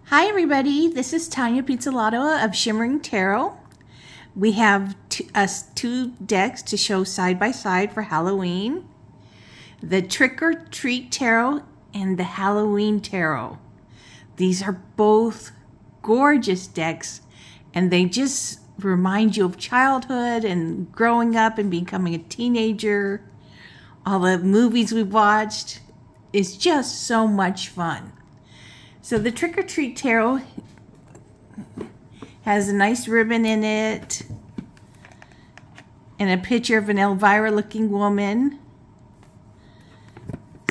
Hi everybody, this is Tanya Pizzolato of Shimmering Tarot. We have two decks to show side by side for Halloween. The Trick or Treat Tarot and the Halloween Tarot. These are both gorgeous decks and they just remind you of childhood and growing up and becoming a teenager. All the movies we've watched is just so much fun. So the Trick or Treat Tarot has a nice ribbon in it and a picture of an Elvira looking woman.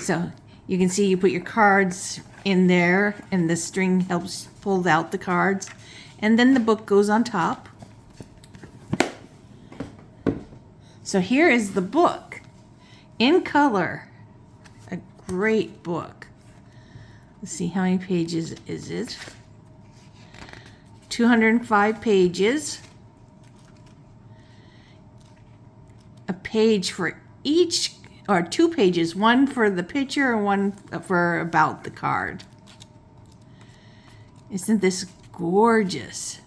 So you can see you put your cards in there and the string helps pull out the cards. And then the book goes on top. So here is the book in color. A great book. Let's see, how many pages is it? 205 pages. A page for each, or 2 pages, one for the picture and one for about the card. Isn't this gorgeous?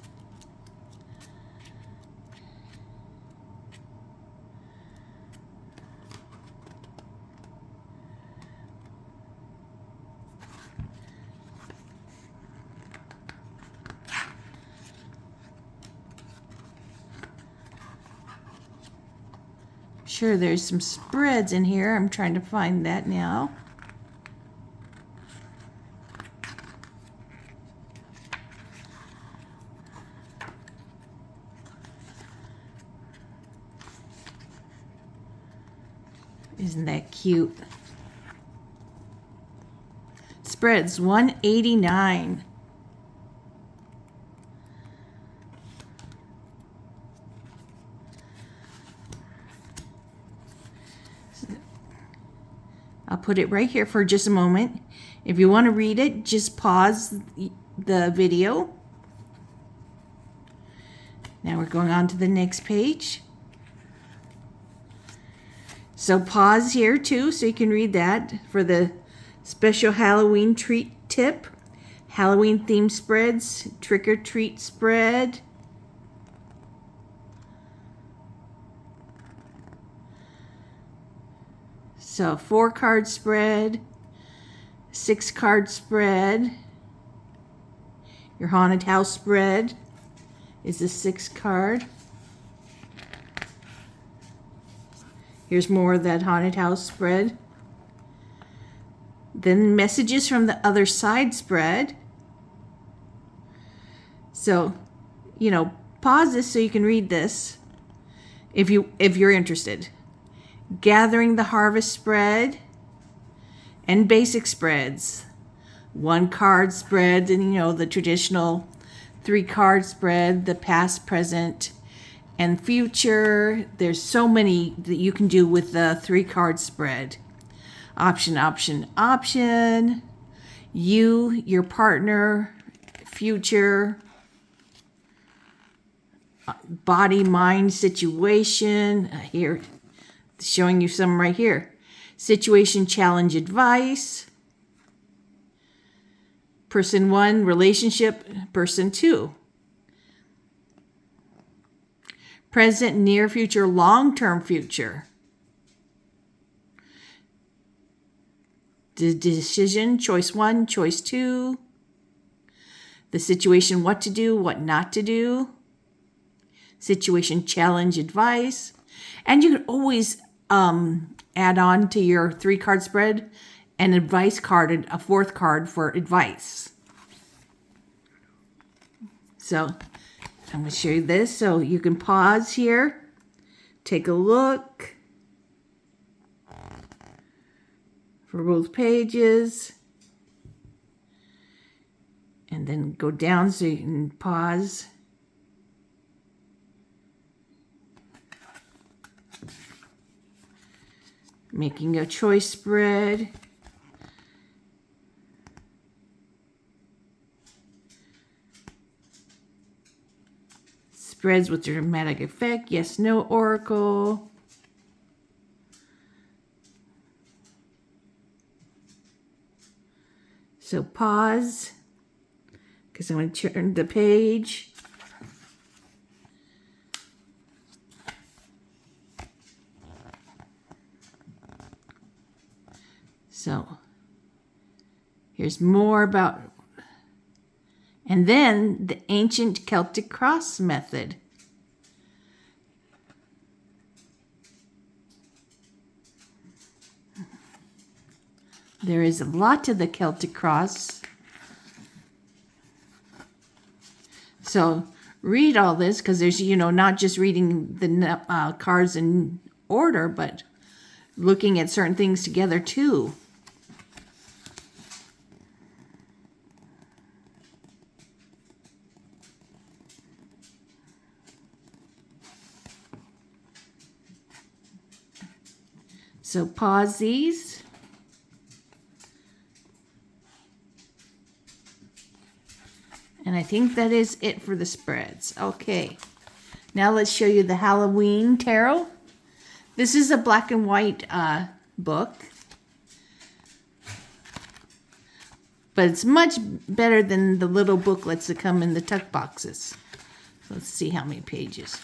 Sure, there's some spreads in here. I'm trying to find that now. Isn't that cute? Spreads $189. I'll put it right here for just a moment. If you want to read it, just pause the video. Now we're going on to the next page. So pause here too so you can read that for the special Halloween treat tip. Halloween themed spreads, trick or treat spread. So 4-card spread, 6-card spread. Your haunted house spread is the 6th card. Here's more of that haunted house spread. Then messages from the other side spread. So, pause this so you can read this if you're interested. Gathering the harvest spread and basic spreads. 1-card spread and the traditional 3-card spread, the past, present, and future. There's so many that you can do with the 3-card spread. Option, option, option. You, your partner, future, body, mind, situation. Here, showing you some right here. Situation, challenge, advice. Person 1, relationship. Person 2. Present, near future, long-term future. Decision, choice 1, choice 2. The situation, what to do, what not to do. Situation, challenge, advice. And you can always add on to your 3-card spread an advice card and a 4th card for advice. So I'm going to show you this so you can pause here, take a look for both pages, and then go down so you can pause. Making a choice spread. Spreads with dramatic effect. Yes, no oracle. So pause. because I'm going to turn the page. So here's more about, and then the ancient Celtic cross method. There is a lot to the Celtic cross. So read all this, because there's, not just reading the cards in order, but looking at certain things together too. So pause these. And I think that is it for the spreads. Okay, now let's show you the Halloween tarot. This is a black and white book, but it's much better than the little booklets that come in the tuck boxes. So let's see how many pages.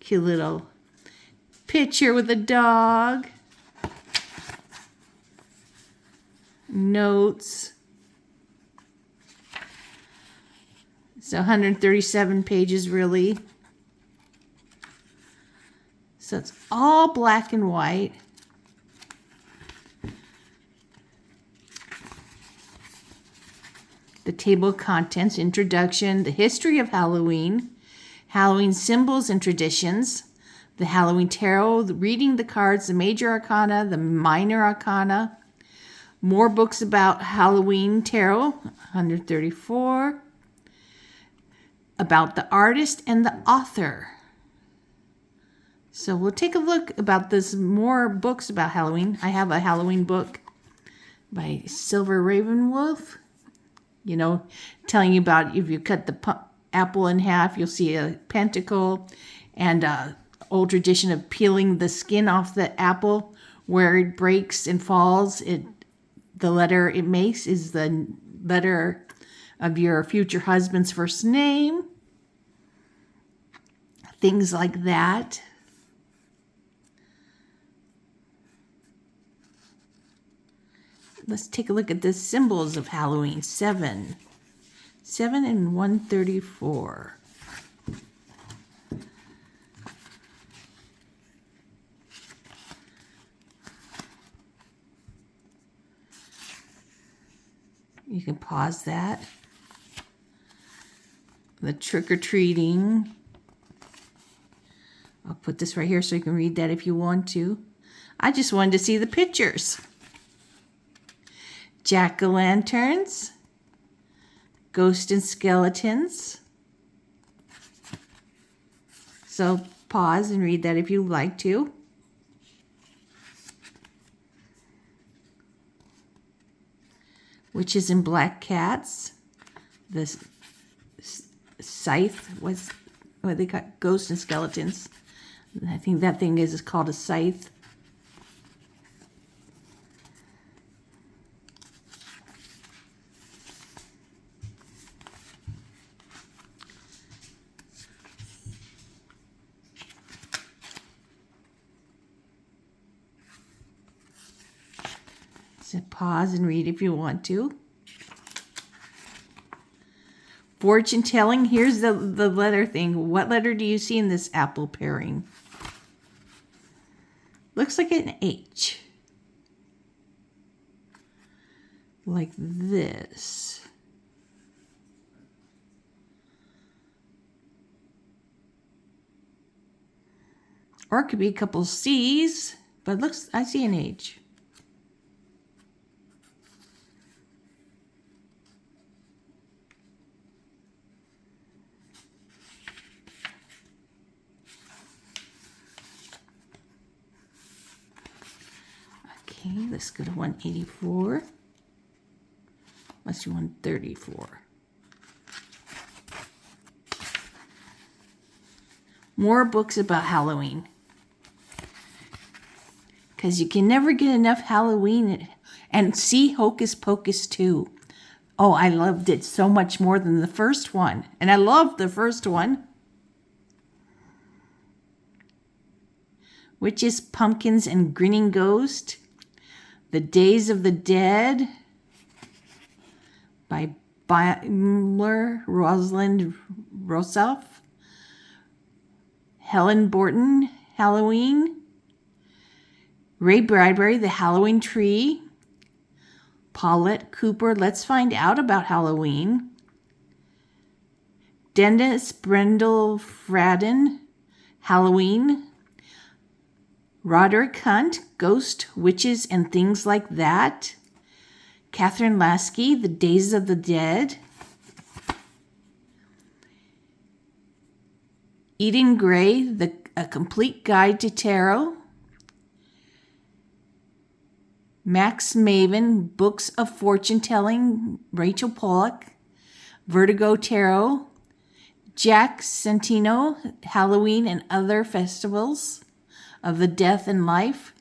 Cute little picture with a dog. Notes. So 137 pages really. So it's all black and white. The table of contents, introduction, the history of Halloween, Halloween symbols and traditions, the Halloween tarot, reading the cards, the major arcana, the minor arcana, more books about Halloween tarot, 134. About the artist and the author. So we'll take a look about this, more books about Halloween. I have a Halloween book by Silver Ravenwolf, telling you about if you cut the apple in half, you'll see a pentacle, and old tradition of peeling the skin off the apple where it breaks and falls. The letter it makes is the letter of your future husband's first name. Things like that. Let's take a look at the symbols of Halloween. 7 and 134. You can pause that. The trick-or-treating. I'll put this right here so you can read that if you want to. I just wanted to see the pictures. Jack-o'-lanterns. Ghosts and skeletons. So pause and read that if you like to. Witches and black cats. This scythe was, they got ghosts and skeletons. I think that thing is called a scythe. So pause and read if you want to. Fortune telling. Here's the letter thing. What letter do you see in this apple pairing? Looks like an H. Like this. Or it could be a couple C's, but I see an H. Okay, let's go to 184. Let's do 134. More books about Halloween. Because you can never get enough Halloween. And see Hocus Pocus too. Oh, I loved it so much more than the first one. And I loved the first one. Witches, Pumpkins, and Grinning Ghost. The Days of the Dead by Baimler, Rosalind Rosoff. Helen Borton, Halloween. Ray Bradbury, The Halloween Tree. Paulette Cooper, Let's Find Out About Halloween. Dennis Brendel Fradden, Halloween. Roderick Hunt, Ghost, Witches, and Things Like That. Catherine Lasky, The Days of the Dead. Eden Gray, A Complete Guide to Tarot. Max Maven, Books of Fortune Telling, Rachel Pollack. Vertigo Tarot. Jack Santino, Halloween and Other Festivals of the Death and Life.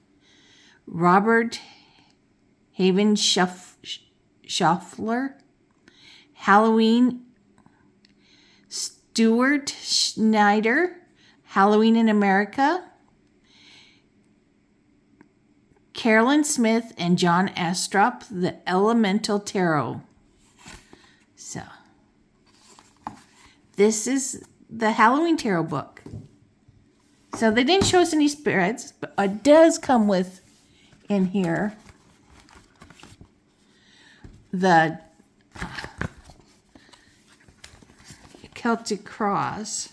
Robert Haven Schaffler, Halloween. Stuart Schneider, Halloween in America. Carolyn Smith and John Astrop, The Elemental Tarot. So, this is the Halloween Tarot book. So they didn't show us any spreads, but it does come with, in here, the Celtic Cross.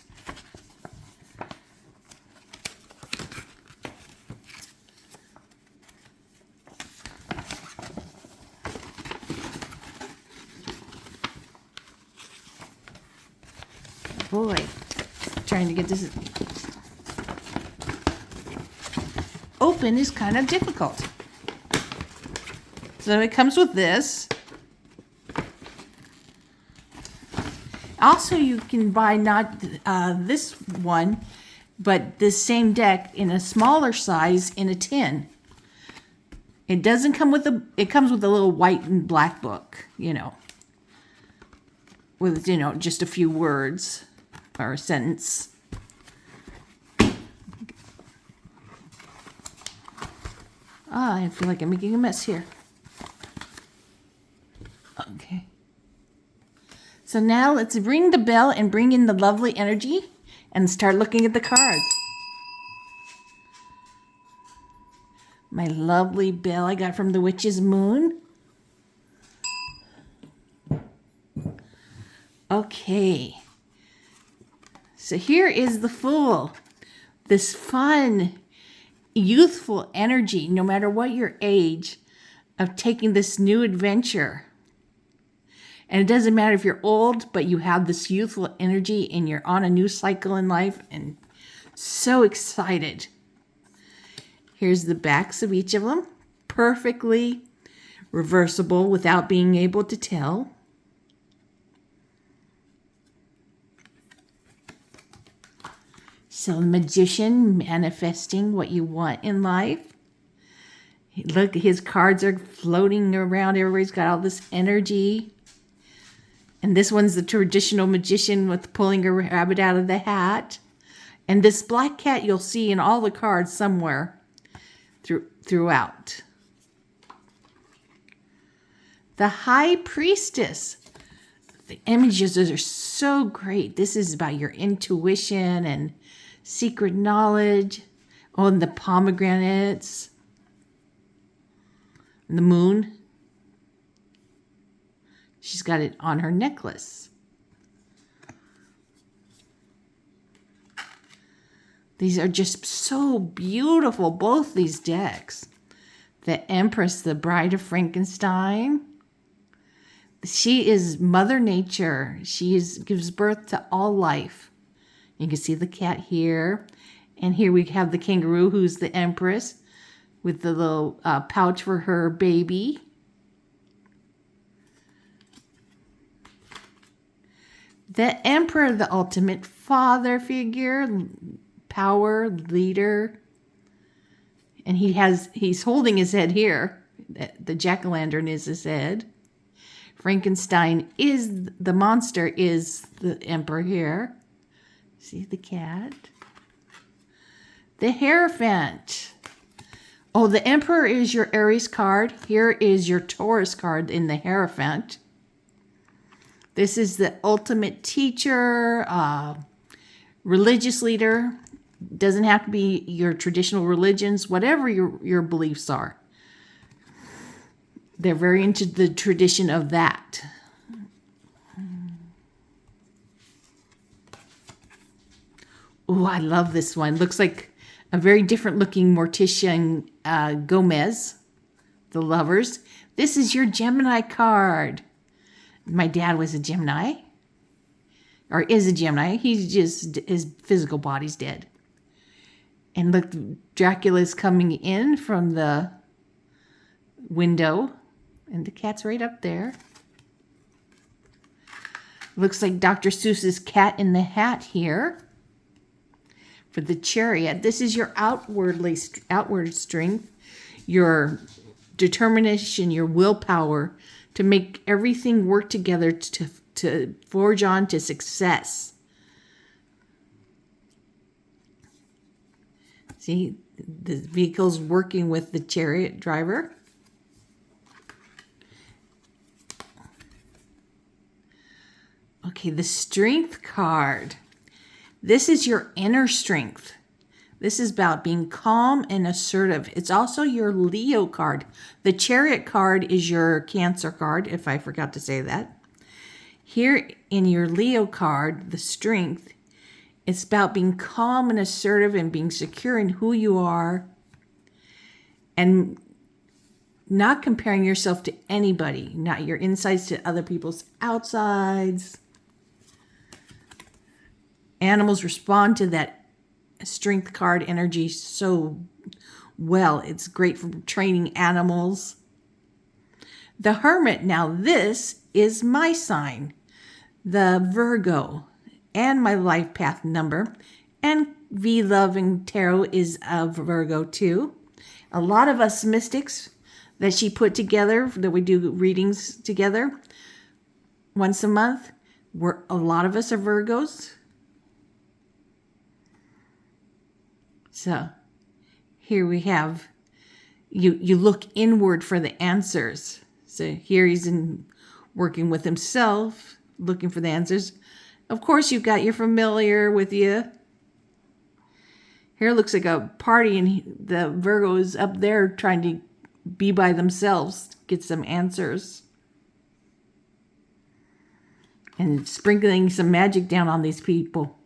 Boy, trying to get this open is kind of difficult. So it comes with this. Also, you can buy not this one, but this same deck in a smaller size in a tin. It doesn't come with it comes with a little white and black book, with, just a few words or a sentence. I feel like I'm making a mess here. Okay. So now let's ring the bell and bring in the lovely energy and start looking at the cards. My lovely bell I got from the Witch's Moon. Okay. So here is the Fool. This fun, youthful energy, no matter what your age, of taking this new adventure. And it doesn't matter if you're old, but you have this youthful energy and you're on a new cycle in life and so excited. Here's the backs of each of them, perfectly reversible without being able to tell. So, magician, manifesting what you want in life. Look, his cards are floating around. Everybody's got all this energy. And this one's the traditional magician with pulling a rabbit out of the hat. And this black cat you'll see in all the cards somewhere throughout. The High Priestess. The images are so great. This is about your intuition and secret knowledge. Oh, and the pomegranates. And the moon. She's got it on her necklace. These are just so beautiful, both these decks. The Empress, the Bride of Frankenstein. She is Mother Nature. She gives birth to all life. You can see the cat here. And here we have the kangaroo, who's the Empress, with the little pouch for her baby. The Emperor, the ultimate father figure, power, leader. And he's holding his head here. The jack-o'-lantern is his head. Frankenstein is the monster, is the emperor here. See the cat? The Hierophant. Oh, the emperor is your Aries card. Here is your Taurus card in the Hierophant. This is the ultimate teacher, religious leader. Doesn't have to be your traditional religions, whatever your beliefs are. They're very into the tradition of that. Oh, I love this one. Looks like a very different looking Morticia Gomez, the lovers. This is your Gemini card. My dad was a Gemini, or is a Gemini. He's just, his physical body's dead. And look, Dracula's coming in from the window, and the cat's right up there. Looks like Dr. Seuss's Cat in the Hat here. For the Chariot, this is your outward strength, your determination, your willpower to make everything work together to forge on to success. See, the vehicle's working with the chariot driver. Okay, the Strength card. This is your inner strength. This is about being calm and assertive. It's also your Leo card. The Chariot card is your Cancer card, if I forgot to say that. Here in your Leo card, the Strength, it's about being calm and assertive and being secure in who you are and not comparing yourself to anybody, not your insides to other people's outsides. Animals respond to that Strength card energy so well. It's great for training animals. The Hermit, now this is my sign, the Virgo, and my life path number. And V Loving Tarot is a Virgo too. A lot of us mystics that she put together, that we do readings together once a month, a lot of us are Virgos. So here we have, you look inward for the answers. So here he's working with himself, looking for the answers. Of course, you've got your familiar with you. Here it looks like a party, and the Virgo is up there trying to be by themselves, get some answers. And sprinkling some magic down on these people.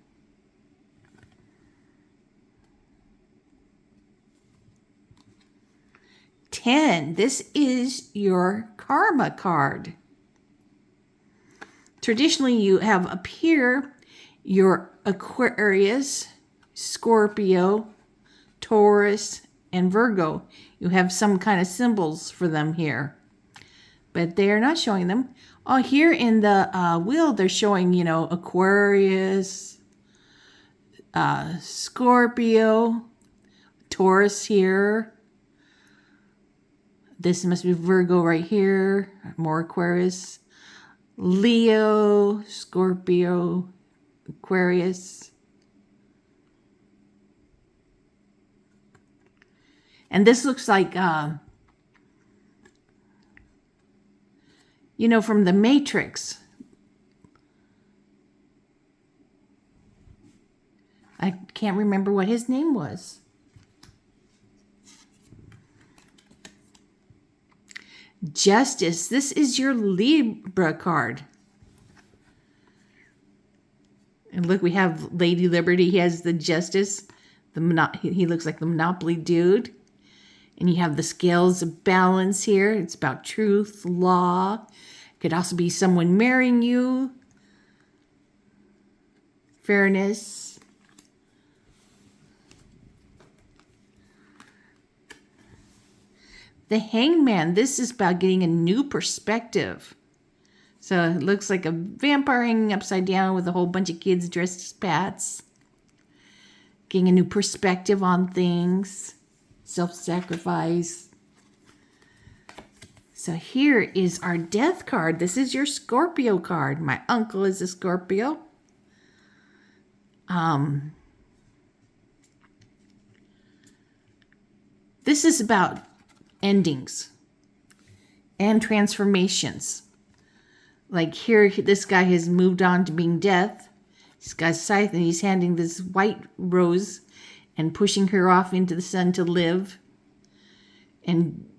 This is your Karma card. Traditionally, you have up here your Aquarius, Scorpio, Taurus, and Virgo. You have some kind of symbols for them here, but they are not showing them. Oh, here in the wheel, they're showing, Aquarius, Scorpio, Taurus here. This must be Virgo right here. More Aquarius. Leo, Scorpio, Aquarius. And this looks like, from the Matrix. I can't remember what his name was. Justice. This is your Libra card. And look, we have Lady Liberty. He has the Justice. He looks like the Monopoly dude. And you have the scales of balance here. It's about truth, law. Could also be someone marrying you. Fairness. The Hangman, this is about getting a new perspective. So it looks like a vampire hanging upside down with a whole bunch of kids dressed as bats. Getting a new perspective on things. Self-sacrifice. So here is our death card. This is your Scorpio card. My uncle is a Scorpio. This is about endings and transformations. Like here, this guy has moved on to being death. He's got a scythe and he's handing this white rose and pushing her off into the sun to live and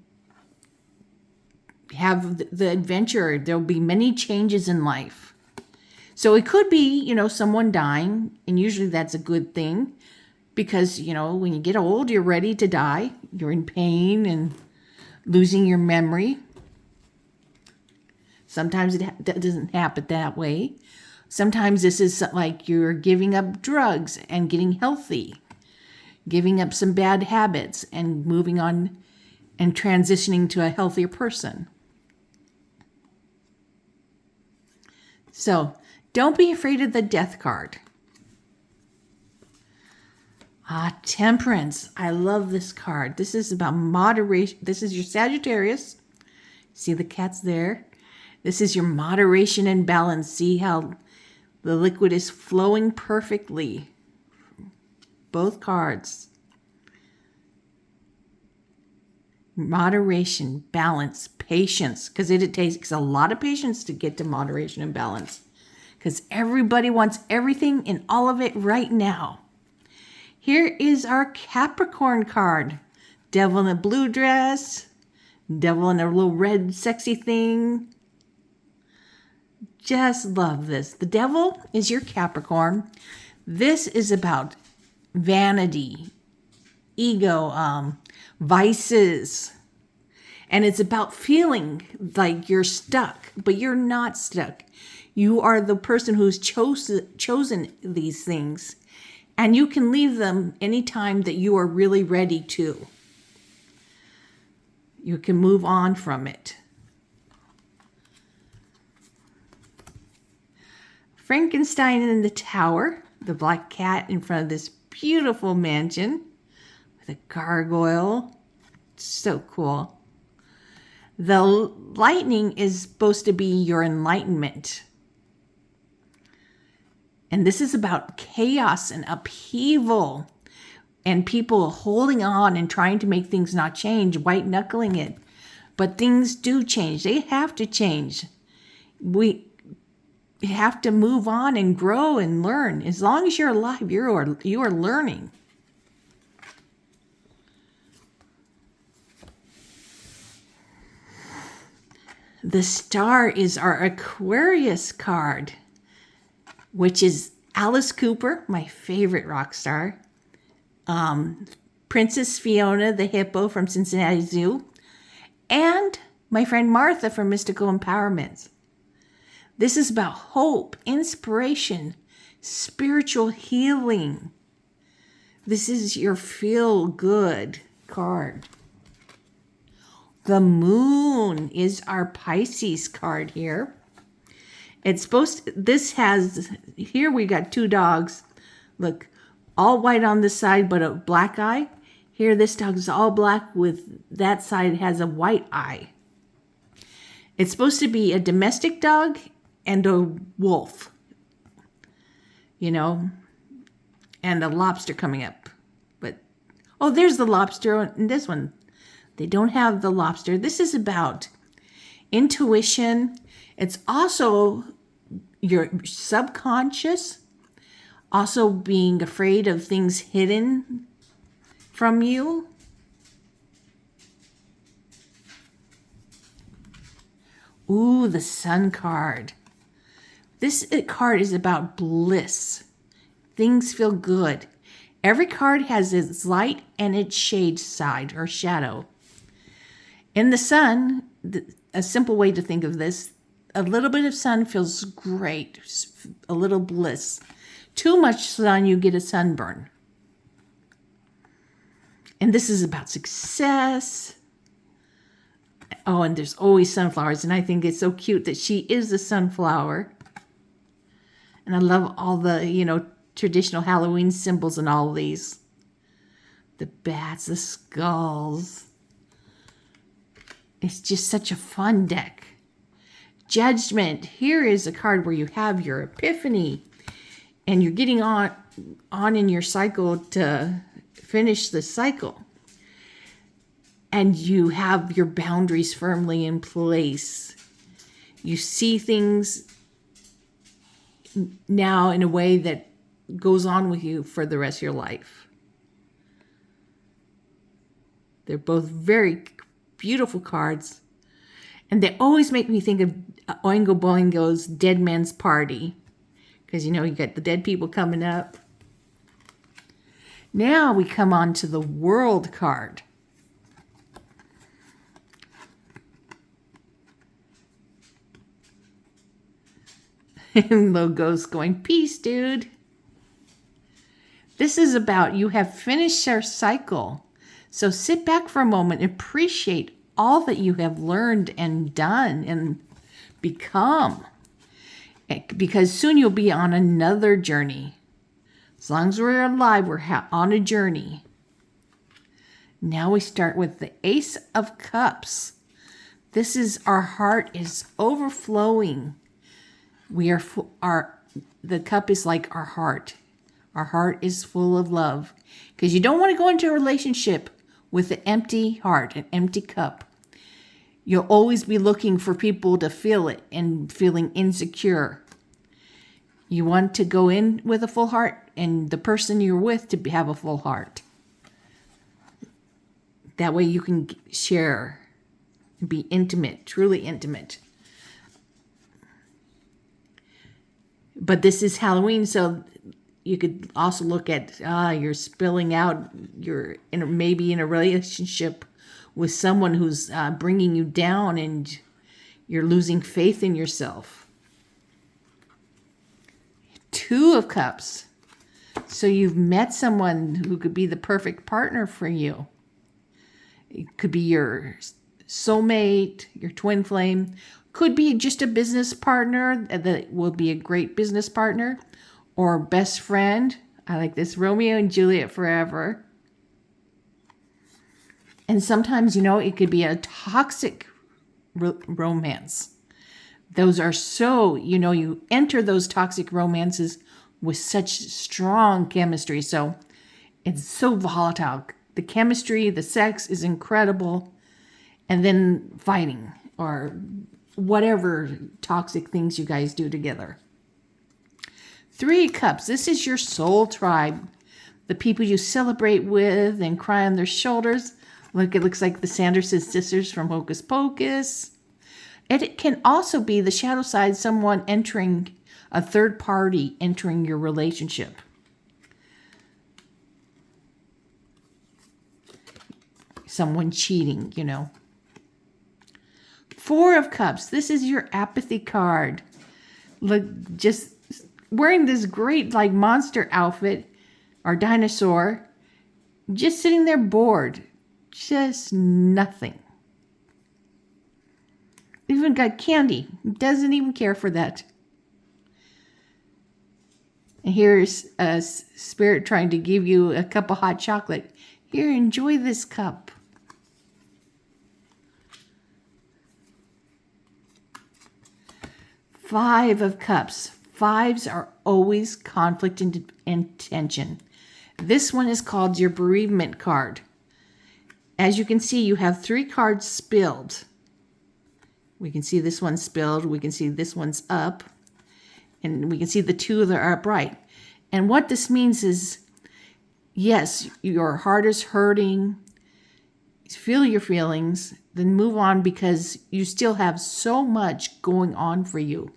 have the adventure. There'll be many changes in life. So it could be, someone dying, and usually that's a good thing because, when you get old, you're ready to die. You're in pain and losing your memory. Sometimes it doesn't happen that way. Sometimes this is like you're giving up drugs and getting healthy, giving up some bad habits and moving on and transitioning to a healthier person. So don't be afraid of the death card. Temperance. I love this card. This is about moderation. This is your Sagittarius. See the cats there? This is your moderation and balance. See how the liquid is flowing perfectly. Both cards. Moderation, balance, patience. Because it takes a lot of patience to get to moderation and balance. Because everybody wants everything and all of it right now. Here is our Capricorn card. Devil in a blue dress. Devil in a little red sexy thing. Just love this. The devil is your Capricorn. This is about vanity, ego, vices. And it's about feeling like you're stuck, but you're not stuck. You are the person who's chosen these things. And you can leave them anytime that you are really ready to. You can move on from it. Frankenstein in the tower, the black cat in front of this beautiful mansion with a gargoyle. So cool. The lightning is supposed to be your enlightenment. And this is about chaos and upheaval and people holding on and trying to make things not change, white knuckling it. But things do change. They have to change. We have to move on and grow and learn. As long as you're alive, you are learning. The star is our Aquarius card, which is Alice Cooper, my favorite rock star, Princess Fiona the hippo from Cincinnati Zoo, and my friend Martha from Mystical Empowerment. This is about hope, inspiration, spiritual healing. This is your feel-good card. The moon is our Pisces card here. It's supposed to, this has, here we got two dogs. Look, all white on this side, but a black eye. Here, this dog is all black with that side has a white eye. It's supposed to be a domestic dog and a wolf, and a lobster coming up. But, oh, there's the lobster in this one. They don't have the lobster. This is about intuition. It's also your subconscious, also being afraid of things hidden from you. Ooh, the Sun card. This card is about bliss. Things feel good. Every card has its light and its shade side or shadow. In the sun, a simple way to think of this, a little bit of sun feels great, a little bliss. Too much sun, you get a sunburn. And this is about success. Oh, and there's always sunflowers, and I think it's so cute that she is a sunflower. And I love all the, traditional Halloween symbols and all of these. The bats, the skulls. It's just such a fun deck. Judgment. Here is a card where you have your epiphany and you're getting on in your cycle to finish the cycle. And you have your boundaries firmly in place. You see things now in a way that goes on with you for the rest of your life. They're both very beautiful cards. And they always make me think of Oingo Boingo's Dead Man's Party. Because, you got the dead people coming up. Now we come on to the World card. And little ghost going, peace, dude. This is about you have finished your cycle. So sit back for a moment and appreciate all that you have learned and done and become. Because soon you'll be on another journey. As long as we're alive, we're on a journey. Now we start with the Ace of Cups. This is our heart is overflowing. The cup is like our heart. Our heart is full of love. Because you don't want to go into a relationship with an empty heart, an empty cup. You'll always be looking for people to feel it and feeling insecure. You want to go in with a full heart and the person you're with to have a full heart. That way you can share, be intimate, truly intimate. But this is Halloween, so you could also look at you're spilling out, maybe in a relationship with someone who's bringing you down and you're losing faith in yourself. Two of Cups. So you've met someone who could be the perfect partner for you. It could be your soulmate, your twin flame. Could be just a business partner that will be a great business partner. Or best friend. I like this, Romeo and Juliet forever. And sometimes, it could be a toxic romance. Those are so, you enter those toxic romances with such strong chemistry. So it's so volatile. The chemistry, the sex is incredible. And then fighting or whatever toxic things you guys do together. Three of Cups. This is your soul tribe. The people you celebrate with and cry on their shoulders. Look, it looks like the Sanderson sisters from Hocus Pocus. It can also be the shadow side, someone entering, a third party entering your relationship. Someone cheating, Four of Cups. This is your apathy card. Look, just wearing this great monster outfit or dinosaur, just sitting there bored. Just nothing. Even got candy. Doesn't even care for that. And here's a spirit trying to give you a cup of hot chocolate. Here, enjoy this cup. Five of Cups. Fives are always conflict and tension. This one is called your bereavement card. As you can see, you have three cards spilled. We can see this one's spilled. We can see this one's up. And we can see the two that are upright. And what this means is, yes, your heart is hurting. Feel your feelings. Then move on because you still have so much going on for you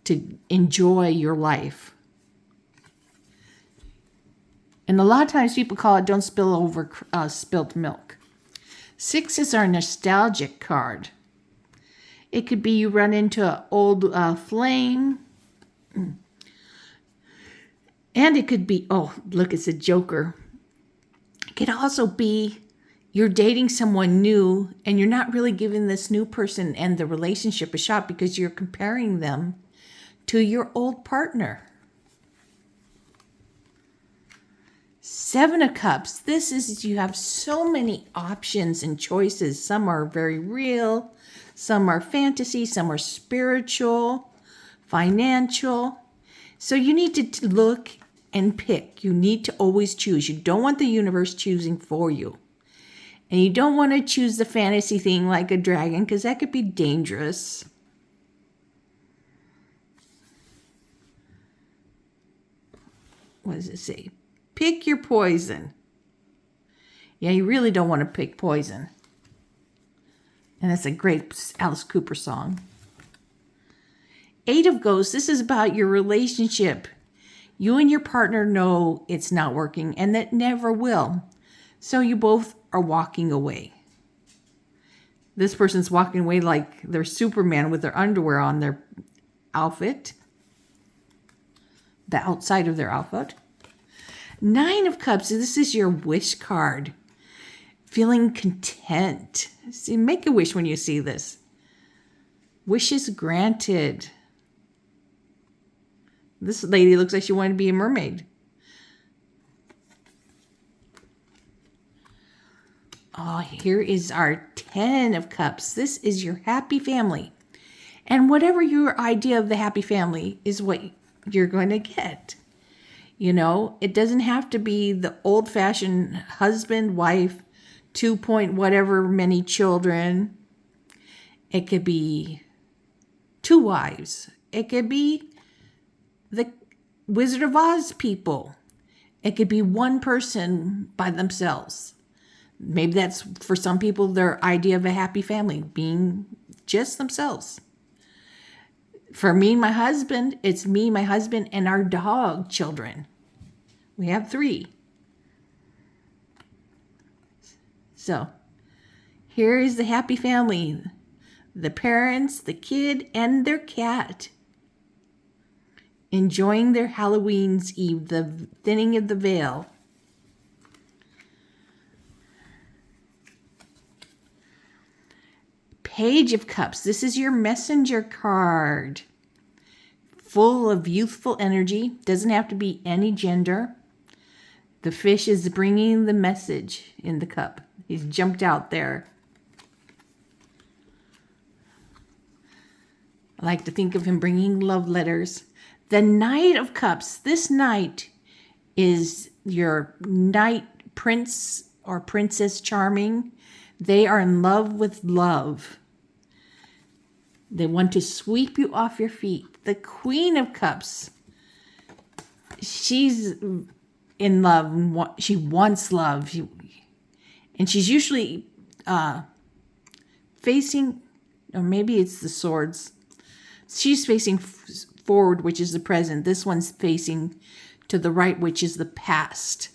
to enjoy your life. And a lot of times people call it don't spill over spilt milk. Six is our nostalgic card. It could be you run into an old flame. And it could be, oh, look, it's a joker. It could also be you're dating someone new and you're not really giving this new person and the relationship a shot because you're comparing them to your old partner. Seven of Cups. This is, you have so many options and choices. Some are very real, some are fantasy, some are spiritual, financial. So you need to look and pick. You need to always choose. You don't want the universe choosing for you. And you don't want to choose the fantasy thing like a dragon, because that could be dangerous. What does it say? Pick your poison. Yeah, you really don't want to pick poison. And that's a great Alice Cooper song. Eight of Ghosts. This is about your relationship. You and your partner know it's not working and that never will. So you both are walking away. This person's walking away like they're Superman with their underwear on their outfit. The outside of their outfit. Nine of Cups. This is your wish card. Feeling content. See, make a wish when you see this. Wishes granted. This lady looks like she wanted to be a mermaid. Oh, here is our 10 of Cups. This is your happy family. And whatever your idea of the happy family is what you're going to get. You know, it doesn't have to be the old-fashioned husband, wife, 2 point whatever many children. It could be 2 wives. It could be the Wizard of Oz people. It could be one person by themselves. Maybe that's, for some people, their idea of a happy family, being just themselves. For me and my husband, it's me, my husband, and our dog children. We have 3. So, here is the happy family. The parents, the kid, and their cat. Enjoying their Halloween's Eve, the thinning of the veil. Page of Cups. This is your messenger card. Full of youthful energy. Doesn't have to be any gender. The fish is bringing the message in the cup. He's jumped out there. I like to think of him bringing love letters. The Knight of Cups. This knight is your knight prince or princess charming. They are in love with love. They want to sweep you off your feet. The Queen of Cups. She's in love. She wants love. And she's usually facing, or maybe it's the swords. She's facing forward, which is the present. This one's facing to the right, which is the past.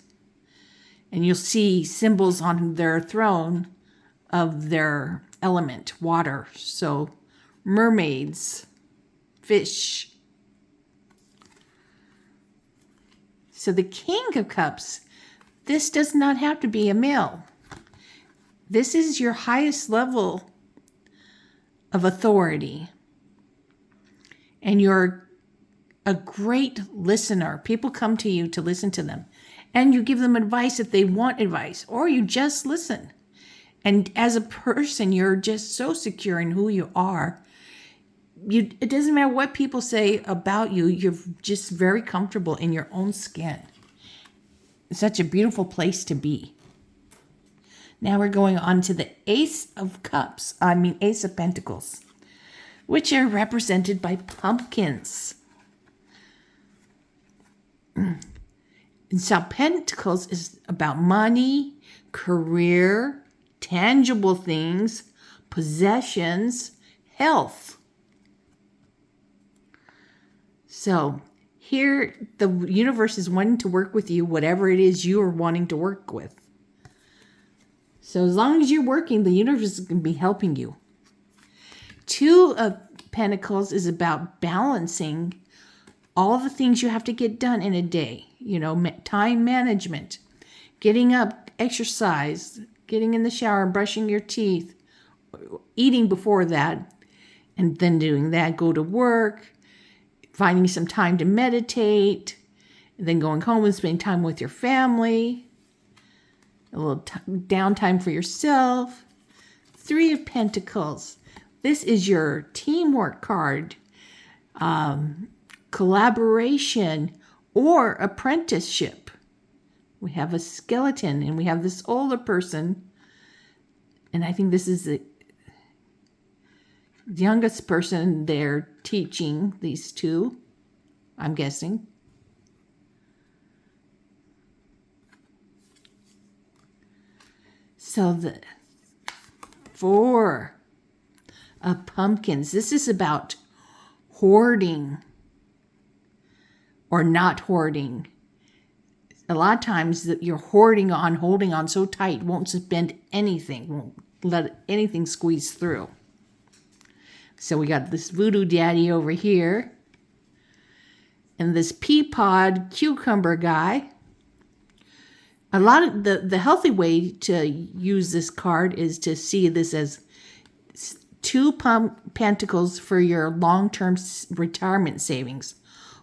And you'll see symbols on their throne of their element, water. So mermaids, fish. So the King of Cups, this does not have to be a male. This is your highest level of authority. And you're a great listener. People come to you to listen to them. And you give them advice if they want advice, or you just listen. And as a person, you're just so secure in who you are. It doesn't matter what people say about you. You're just very comfortable in your own skin. It's such a beautiful place to be. Now we're going on to the Ace of Pentacles, which are represented by pumpkins. And so Pentacles is about money, career, tangible things, possessions, health. So here the universe is wanting to work with you, whatever it is you are wanting to work with. So as long as you're working, the universe is going to be helping you. 2 of Pentacles is about balancing all the things you have to get done in a day. You know, time management, getting up, exercise, getting in the shower, brushing your teeth, eating before that, and then doing that, go to work, finding some time to meditate, and then going home and spending time with your family, a little downtime for yourself. Three of Pentacles. This is your teamwork card, collaboration, or apprenticeship. We have a skeleton, and we have this older person, and I think this is the youngest person they're teaching, these two, I'm guessing. So the Four of Pumpkins. This is about hoarding or not hoarding. A lot of times that you're holding on so tight, won't spend anything, won't let anything squeeze through. So we got this voodoo daddy over here, and this pea pod cucumber guy. A lot of the healthy way to use this card is to see this as two pentacles for your long-term retirement savings.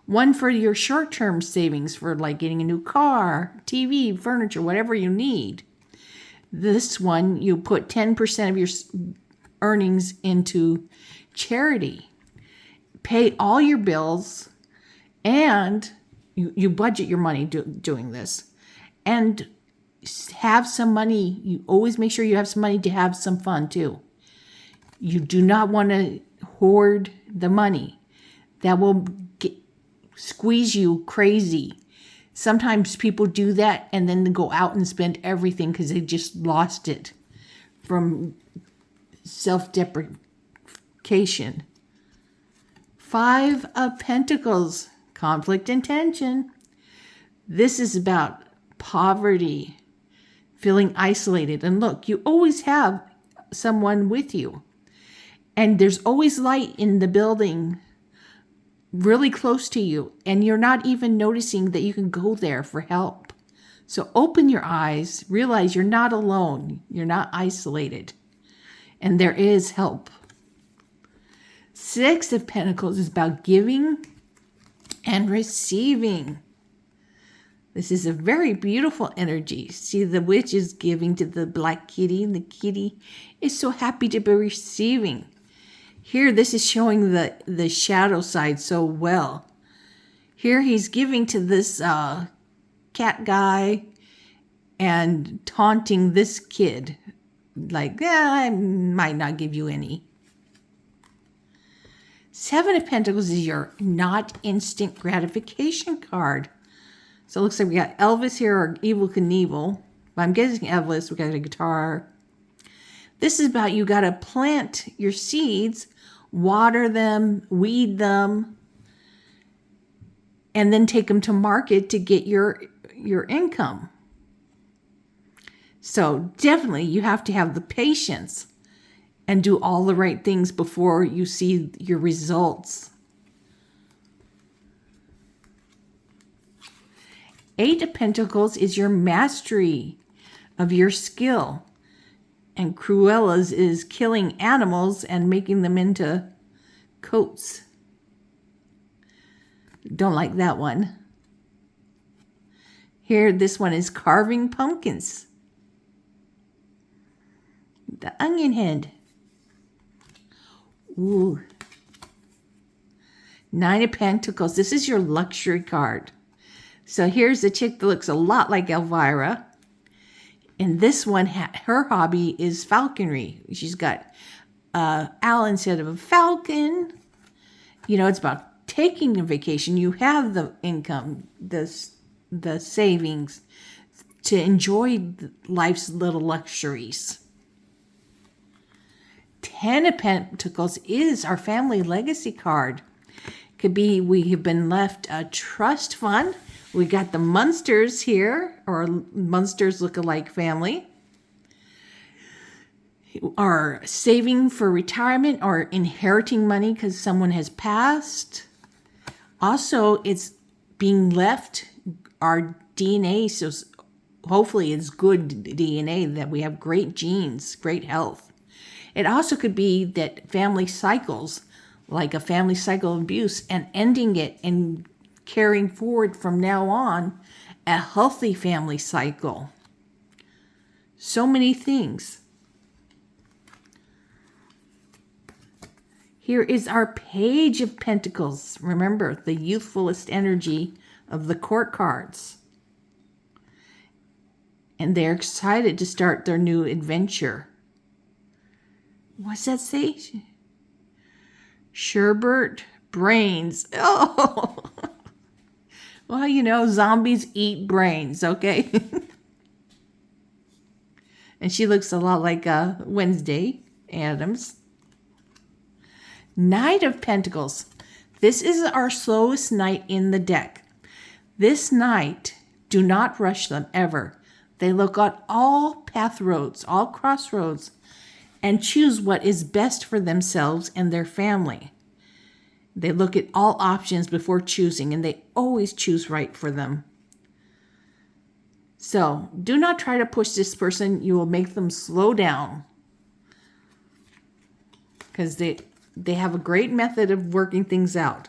One for your short-term savings for like getting a new car, TV, furniture, whatever you need. This one, you put 10% of your earnings into charity. Pay all your bills, and you budget your money doing this. And have some money. You always make sure you have some money to have some fun too. You do not want to hoard the money. That will squeeze you crazy. Sometimes people do that and then they go out and spend everything because they just lost it from self-deprecation. Five of Pentacles, conflict and tension. This is about poverty, feeling isolated. And look, you always have someone with you. And there's always light in the building really close to you. And you're not even noticing that you can go there for help. So open your eyes, realize you're not alone. You're not isolated. And there is help. Six of Pentacles is about giving and receiving. This is a very beautiful energy. See, the witch is giving to the black kitty, and the kitty is so happy to be receiving. Here, this is showing the shadow side so well. Here, he's giving to this cat guy and taunting this kid. Like, I might not give you any. Seven of Pentacles is your not instant gratification card. So it looks like we got Elvis here, or Evel Knievel. I'm guessing Elvis. We got a guitar. This is about you got to plant your seeds, water them, weed them, and then take them to market to get your income. So definitely you have to have the patience and do all the right things before you see your results. Eight of Pentacles is your mastery of your skill. And Cruella's is killing animals and making them into coats. Don't like that one. Here, this one is carving pumpkins. The onion head. Ooh. Nine of Pentacles. This is your luxury card. So here's a chick that looks a lot like Elvira. And this one, her hobby is falconry. She's got owl instead of a falcon. You know, it's about taking a vacation. You have the income, the savings to enjoy life's little luxuries. 10 of Pentacles is our family legacy card. Could be we have been left a trust fund. We got the Munsters here, or Munsters look-alike family. Are saving for retirement or inheriting money because someone has passed. Also, it's being left our DNA, so hopefully it's good DNA, that we have great genes, great health. It also could be that family cycles, like a family cycle of abuse, and ending it and carrying forward from now on a healthy family cycle. So many things. Here is our Page of Pentacles. Remember, the youthfulest energy of the court cards. And they're excited to start their new adventure. What's that say? Sherbert brains. Oh, well, you know, zombies eat brains, okay? And she looks a lot like Wednesday Addams. Knight of Pentacles. This is our slowest knight in the deck. This knight, do not rush them ever. They look at all path roads, all crossroads, and choose what is best for themselves and their family. They look at all options before choosing, and they always choose right for them. So do not try to push this person. You will make them slow down, because they have a great method of working things out.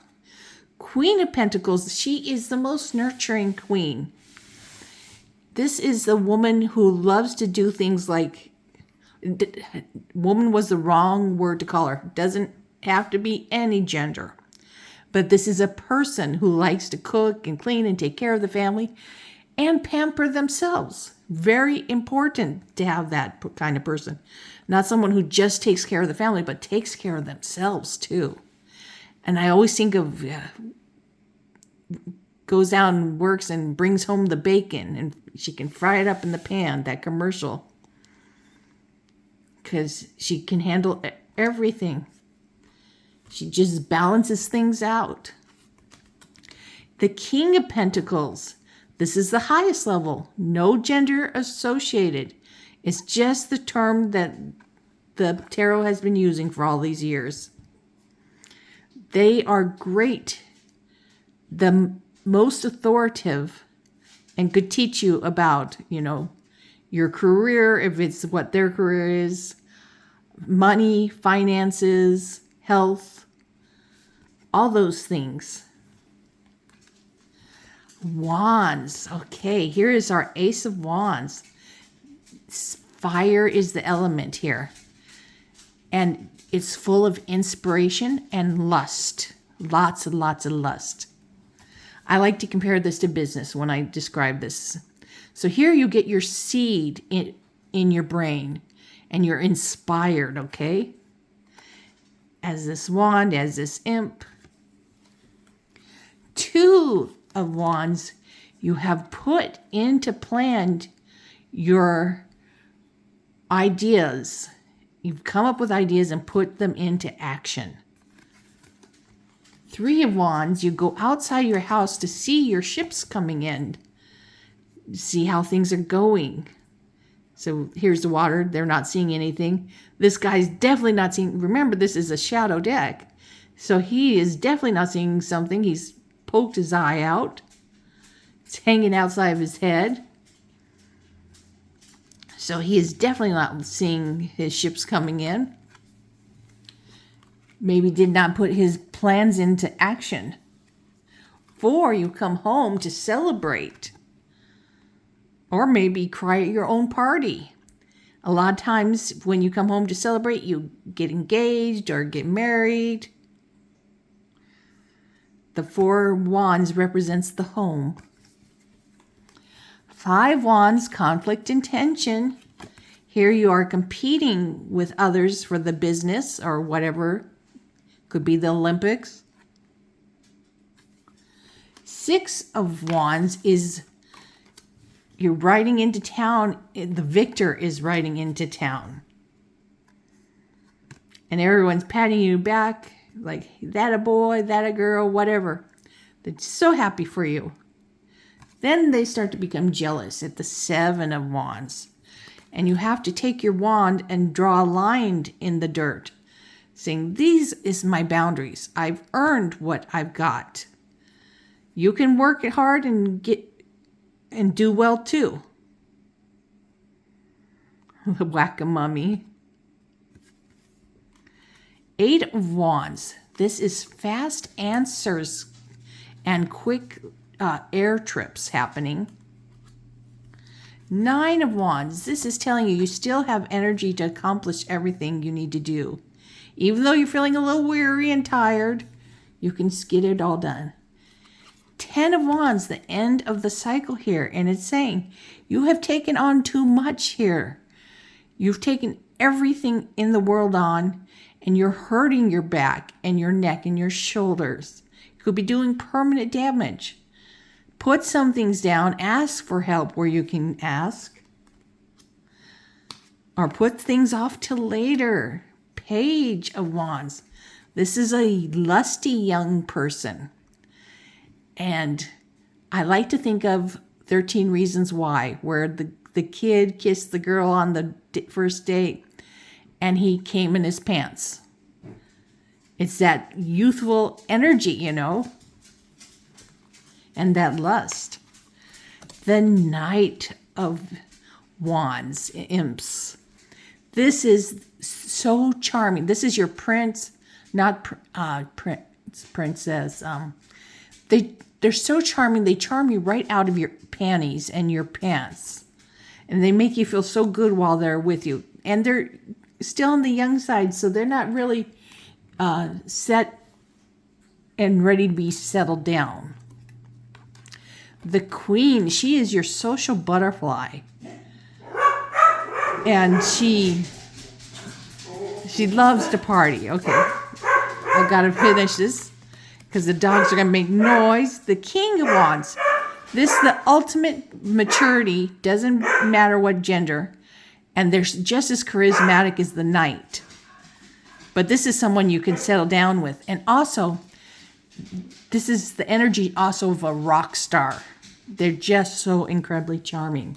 Queen of Pentacles, she is the most nurturing queen. This is the woman who loves to do things like, woman was the wrong word to call her. Doesn't have to be any gender. But this is a person who likes to cook and clean and take care of the family and pamper themselves. Very important to have that kind of person. Not someone who just takes care of the family, but takes care of themselves too. And I always think of goes out and works and brings home the bacon, and she can fry it up in the pan, that commercial. Because she can handle everything. She just balances things out. The King of Pentacles. This is the highest level. No gender associated. It's just the term that the tarot has been using for all these years. They are great. The most authoritative and could teach you about, you know, your career, if it's what their career is, money, finances, health, all those things. Wands. Okay, here is our Ace of Wands. Fire is the element here. And it's full of inspiration and lust. Lots and lots of lust. I like to compare this to business when I describe this. So here you get your seed in your brain and you're inspired, okay? As this wand, as this imp. Two of Wands, you have put into plan your ideas. You've come up with ideas and put them into action. Three of Wands, you go outside your house to see your ships coming in. See how things are going. So here's the water. They're not seeing anything. This guy's definitely not seeing. Remember, this is a shadow deck. So he is definitely not seeing something. He's poked his eye out. It's hanging outside of his head. So he is definitely not seeing his ships coming in. Maybe did not put his plans into action. 4, you come home to celebrate. Or maybe cry at your own party. A lot of times when you come home to celebrate, you get engaged or get married. The 4 Wands represents the home. 5 Wands, conflict and tension. Here you are competing with others for the business or whatever. Could be the Olympics. 6 of Wands is you're riding into town. The victor is riding into town. And everyone's patting you back like, that a boy, that a girl, whatever. They're so happy for you. Then they start to become jealous at the 7 of Wands. And you have to take your wand and draw a line in the dirt, saying, these is my boundaries. I've earned what I've got. You can work it hard and do well too. The whack-a-mummy. 8 of Wands. This is fast answers. and quick air trips happening. 9 of Wands. This is telling you still have energy to accomplish everything you need to do. Even though you're feeling a little weary and tired, you can get it all done. 10 of Wands, the end of the cycle here. And it's saying you have taken on too much here. You've taken everything in the world on, and you're hurting your back and your neck and your shoulders. You could be doing permanent damage. Put some things down. Ask for help where you can ask. Or put things off till later. Page of Wands. This is a lusty young person. And I like to think of 13 Reasons Why, where the kid kissed the girl on the first date and he came in his pants. It's that youthful energy, you know, and that lust. The Knight of Wands, Imps. This is so charming. This is your prince, not princess. They're so charming. They charm you right out of your panties and your pants. And they make you feel so good while they're with you. And they're still on the young side, so they're not really set and ready to be settled down. The Queen, she is your social butterfly. And she loves to party. Okay, I've got to finish this because the dogs are going to make noise. The King of Wands. This is the ultimate maturity. Doesn't matter what gender. And they're just as charismatic as the Knight. But this is someone you can settle down with. And also, this is the energy also of a rock star. They're just so incredibly charming.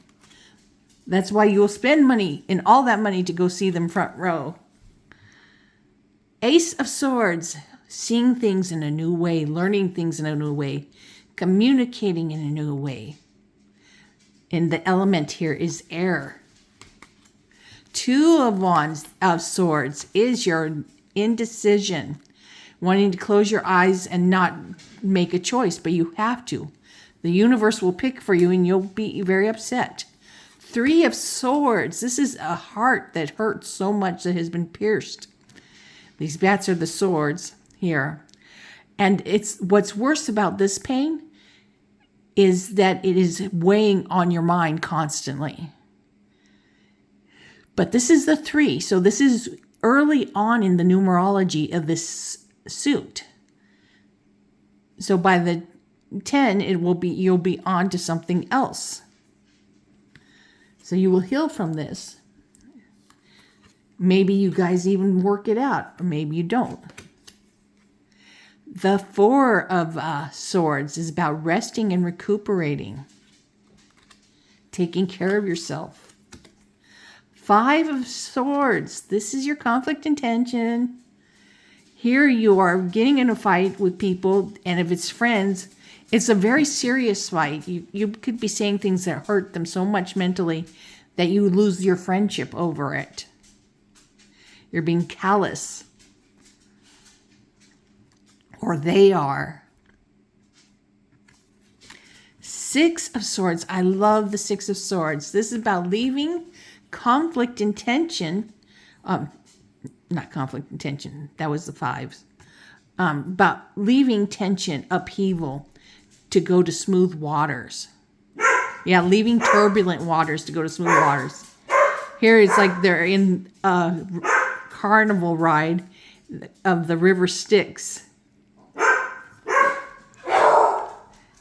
That's why you'll spend money and all that money to go see them front row. Ace of Swords. Seeing things in a new way. Learning things in a new way. Communicating in a new way. And the element here is air. 2 of Wands of Swords is your indecision. Wanting to close your eyes and not make a choice, but you have to. The universe will pick for you and you'll be very upset. 3 of Swords. This is a heart that hurts so much that has been pierced. These bats are the swords here. And it's what's worse about this pain is that it is weighing on your mind constantly. But this is the 3. So this is early on in the numerology of this suit. So by the 10, you'll be on to something else. So you will heal from this. Maybe you guys even work it out, or maybe you don't. The 4 of Swords is about resting and recuperating. Taking care of yourself. 5 of Swords. This is your conflict and tension. Here you are getting in a fight with people, and if it's friends, it's a very serious fight. You could be saying things that hurt them so much mentally that you lose your friendship over it. You're being callous. Or they are. 6 of Swords. I love the 6 of Swords. This is about leaving conflict and tension. Not conflict and tension. That was the 5s. About leaving tension, upheaval, to go to smooth waters. Yeah, leaving turbulent waters to go to smooth waters. Here it's like they're in a carnival ride of the river Styx.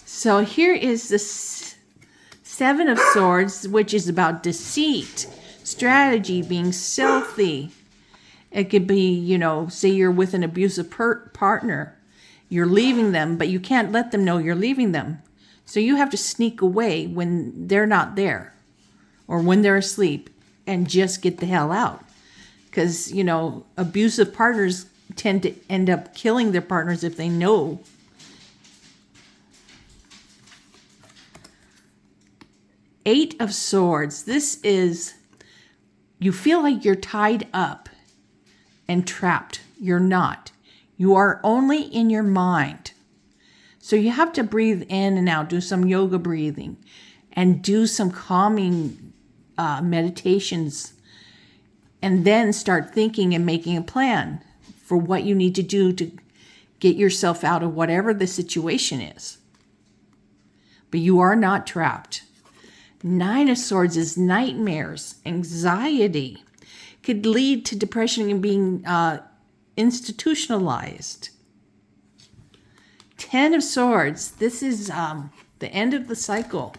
So here is the 7 of Swords, which is about deceit, strategy, being stealthy. It could be, say you're with an abusive partner. You're leaving them, but you can't let them know you're leaving them. So you have to sneak away when they're not there or when they're asleep and just get the hell out. Because, abusive partners tend to end up killing their partners if they know. Eight of Swords. This is, you feel like you're tied up and trapped. You're not. You are only in your mind. So you have to breathe in and out, do some yoga breathing, and do some calming meditations, and then start thinking and making a plan for what you need to do to get yourself out of whatever the situation is. But you are not trapped. Nine of Swords is nightmares, anxiety, could lead to depression and being institutionalized. 10 of Swords, this is the end of the cycle.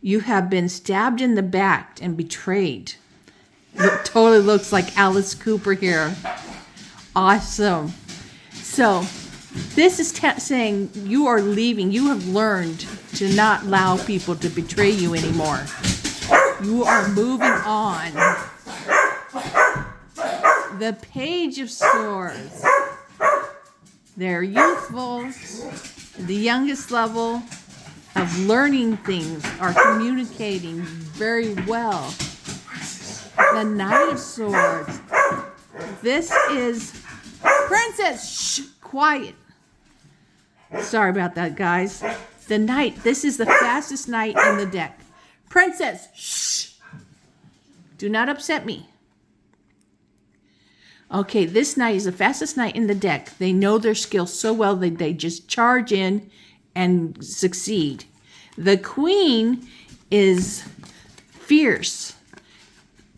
You have been stabbed in the back and betrayed. It totally looks like Alice Cooper here. Awesome. So this is saying you are leaving. You have learned to not allow people to betray you anymore. You are moving on. The Page of Swords. They're youthful. The youngest level of learning things, are communicating very well. The Knight of Swords. This is Princess. Shh, quiet. Sorry about that, guys. The Knight. This is the fastest knight in the deck. Princess. Shh. Do not upset me. Okay, this knight is the fastest knight in the deck. They know their skills so well that they just charge in and succeed. The Queen is fierce,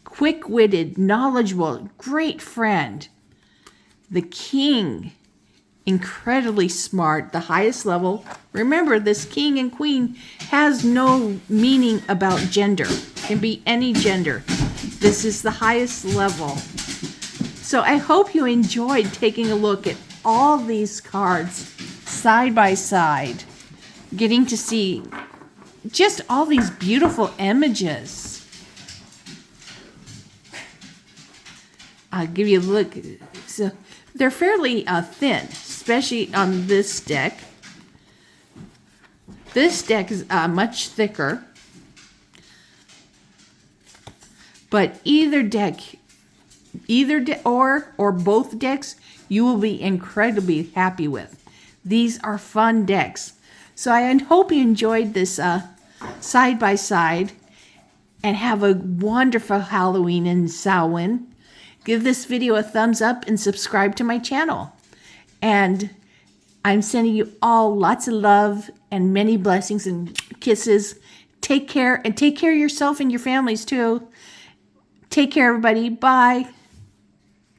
quick-witted, knowledgeable, great friend. The King, incredibly smart, the highest level. Remember, this King and Queen has no meaning about gender. It can be any gender. This is the highest level. So I hope you enjoyed taking a look at all these cards side by side, getting to see just all these beautiful images. I'll give you a look. So they're fairly thin, especially on this deck. This deck is much thicker, but either deck, or both decks, you will be incredibly happy with. These are fun decks. So I hope you enjoyed this side by side, and have a wonderful Halloween and Samhain. Give this video a thumbs up and subscribe to my channel. And I'm sending you all lots of love and many blessings and kisses. Take care, and take care of yourself and your families too. Take care, everybody. Bye.